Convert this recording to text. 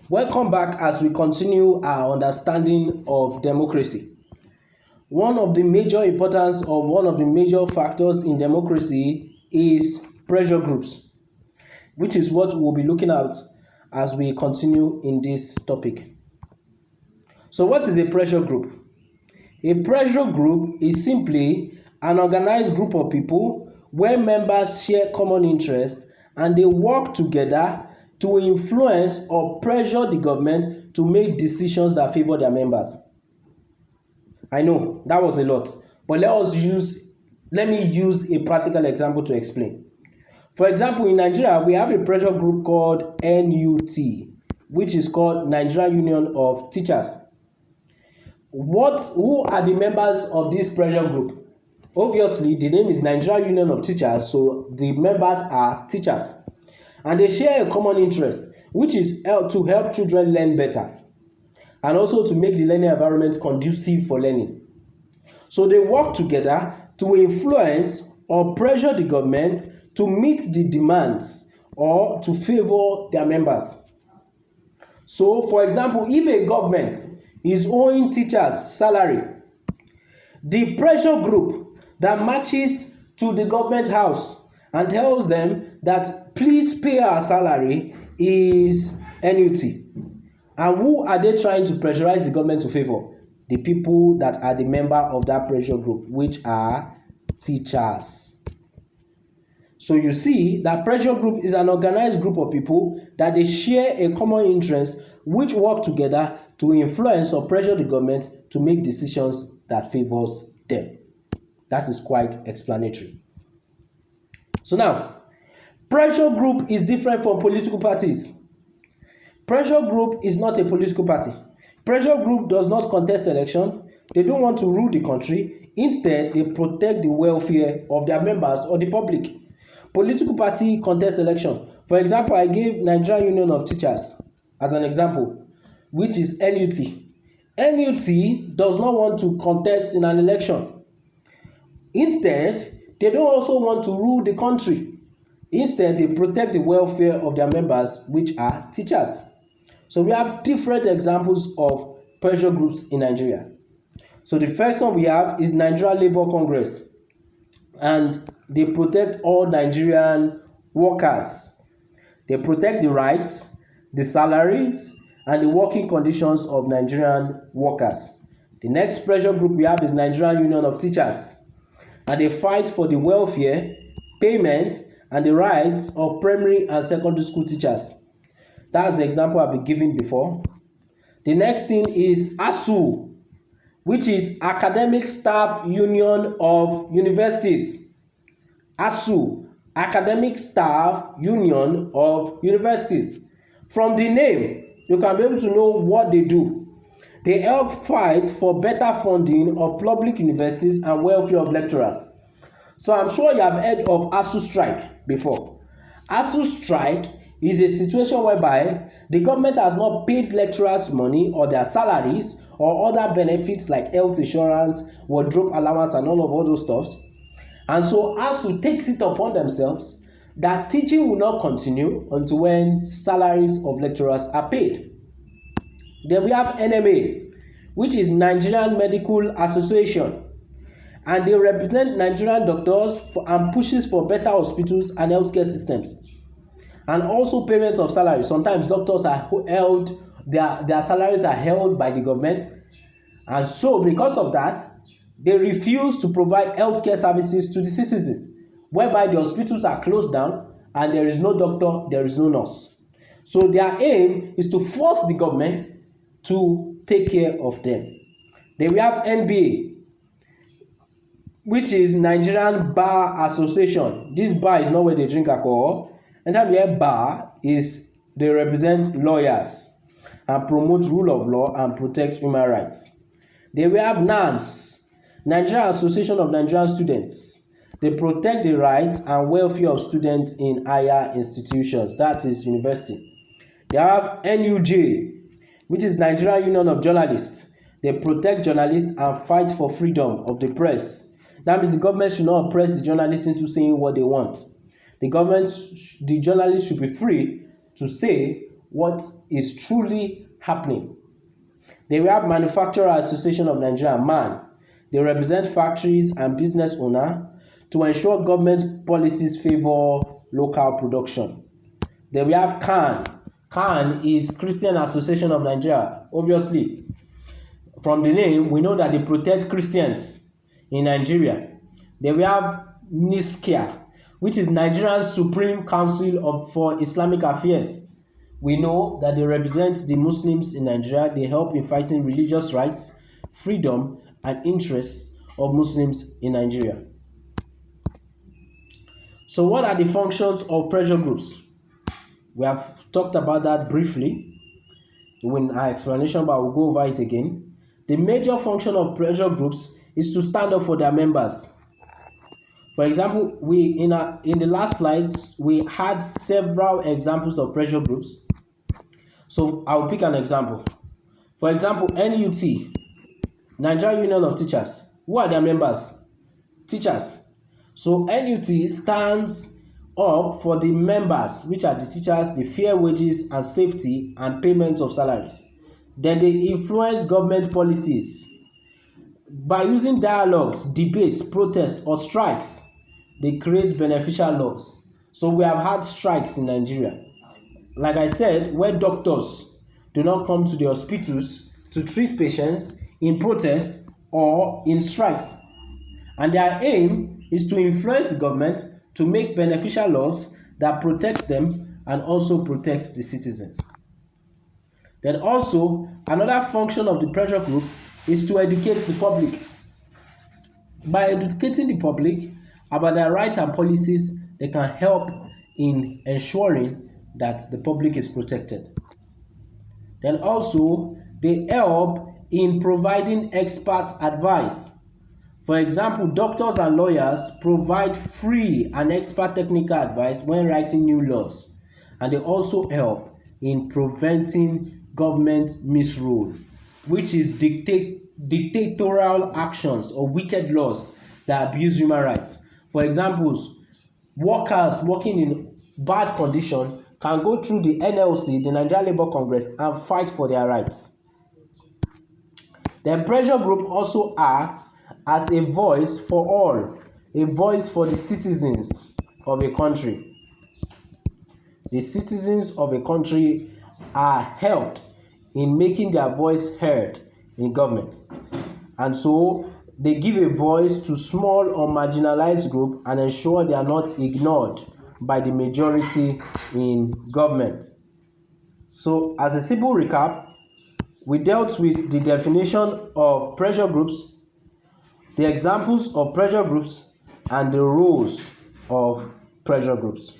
Welcome back as we continue our understanding of democracy. One of the major importance or one of the major factors in democracy is pressure groups, which is what we'll be looking at as we continue in this topic. So what is a pressure group? A pressure group is simply an organized group of people where members share common interests and they work together to influence or pressure the government to make decisions that favor their members. I know that was a lot, but let me use a practical example to explain. For example, in Nigeria, we have a pressure group called NUT, which is called Nigerian Union of Teachers. Who are the members of this pressure group? Obviously, the name is Nigerian Union of Teachers, so the members are teachers. And they share a common interest, which is to help children learn better and also to make the learning environment conducive for learning. So they work together to influence or pressure the government to meet the demands or to favor their members. So, for example, if a government is owing teachers salary, the pressure group that marches to the government house and tells them that please pay our salary is NUT. And who are they trying to pressurize the government to favor? The people that are the member of that pressure group, which are teachers. So you see that pressure group is an organized group of people that they share a common interest which work together to influence or pressure the government to make decisions that favors them. That is quite explanatory. So now, pressure group is different from political parties. Pressure group is not a political party. Pressure group does not contest election. They don't want to rule the country. Instead, they protect the welfare of their members or the public. Political party contest election. For example, I gave Nigerian Union of Teachers as an example, which is NUT. NUT does not want to contest in an election. Instead, they don't also want to rule the country. Instead, they protect the welfare of their members, which are teachers. So we have different examples of pressure groups in Nigeria. So the first one we have is Nigerian Labour Congress, and they protect all Nigerian workers. They protect the rights, the salaries, and the working conditions of Nigerian workers. The next pressure group we have is Nigerian Union of Teachers, and they fight for the welfare, payment, and the rights of primary and secondary school teachers. That's the example I've been giving before. The next thing is ASU, which is Academic Staff Union of Universities. ASU, Academic Staff Union of Universities. From the name, you can be able to know what they do. They help fight for better funding of public universities and welfare of lecturers. So I'm sure you have heard of ASU strike before. ASU strike is a situation whereby the government has not paid lecturers money or their salaries or other benefits like health insurance, wardrobe allowance, and all those stuffs. And so ASU takes it upon themselves that teaching will not continue until when salaries of lecturers are paid. Then we have NMA, which is Nigerian Medical Association, and they represent Nigerian doctors and pushes for better hospitals and healthcare systems, and also payment of salary. Sometimes doctors are held, their salaries are held by the government, and so because of that, they refuse to provide healthcare services to the citizens, whereby the hospitals are closed down and there is no doctor, there is no nurse. So their aim is to force the government to take care of them. Then we have NBA, which is Nigerian Bar Association. This bar is not where they drink alcohol. Anytime you hear bar, they represent lawyers and promote rule of law and protect human rights. Then we have NANS, Nigerian Association of Nigerian Students. They protect the rights and welfare of students in higher institutions, that is university. They have NUJ, which is Nigerian Union of Journalists. They protect journalists and fight for freedom of the press. That means the government should not oppress the journalists into saying what they want. The journalists should be free to say what is truly happening. Then we have Manufacturer Association of Nigeria, MAN. They represent factories and business owners to ensure government policies favor local production. Then we have CAN. CAN is Christian Association of Nigeria. Obviously, from the name, we know that they protect Christians in Nigeria. Then we have NISCIA, which is Nigerian Supreme Council for Islamic Affairs. We know that they represent the Muslims in Nigeria. They help in fighting religious rights, freedom, and interests of Muslims in Nigeria. So what are the functions of pressure groups? We have talked about that briefly in our explanation, but we'll go over it again. The major function of pressure groups is to stand up for their members. For example, in the last slides, we had several examples of pressure groups. So I'll pick an example. For example, NUT, Nigerian Union of Teachers. Who are their members? Teachers. So NUT stands up for the members, which are the teachers, the fair wages and safety and payment of salaries. Then they influence government policies by using dialogues, debates, protests, or strikes. They create beneficial laws. So we have had strikes in Nigeria. Like I said, where doctors do not come to the hospitals to treat patients in protest or in strikes. And their aim is to influence the government to make beneficial laws that protects them and also protects the citizens. Then also, another function of the pressure group is to educate the public. By educating the public about their rights and policies, they can help in ensuring that the public is protected. Then also, they help in providing expert advice. For example, doctors and lawyers provide free and expert technical advice when writing new laws. And they also help in preventing government misrule, which is dictatorial actions or wicked laws that abuse human rights. For example, workers working in bad condition can go through the NLC, the Nigerian Labour Congress, and fight for their rights. The pressure group also acts as a voice for all, a voice for the citizens of a country. The citizens of a country are helped in making their voice heard in government. And so they give a voice to small or marginalized groups and ensure they are not ignored by the majority in government. So as a simple recap, we dealt with the definition of pressure groups, the examples of pressure groups, and the roles of pressure groups.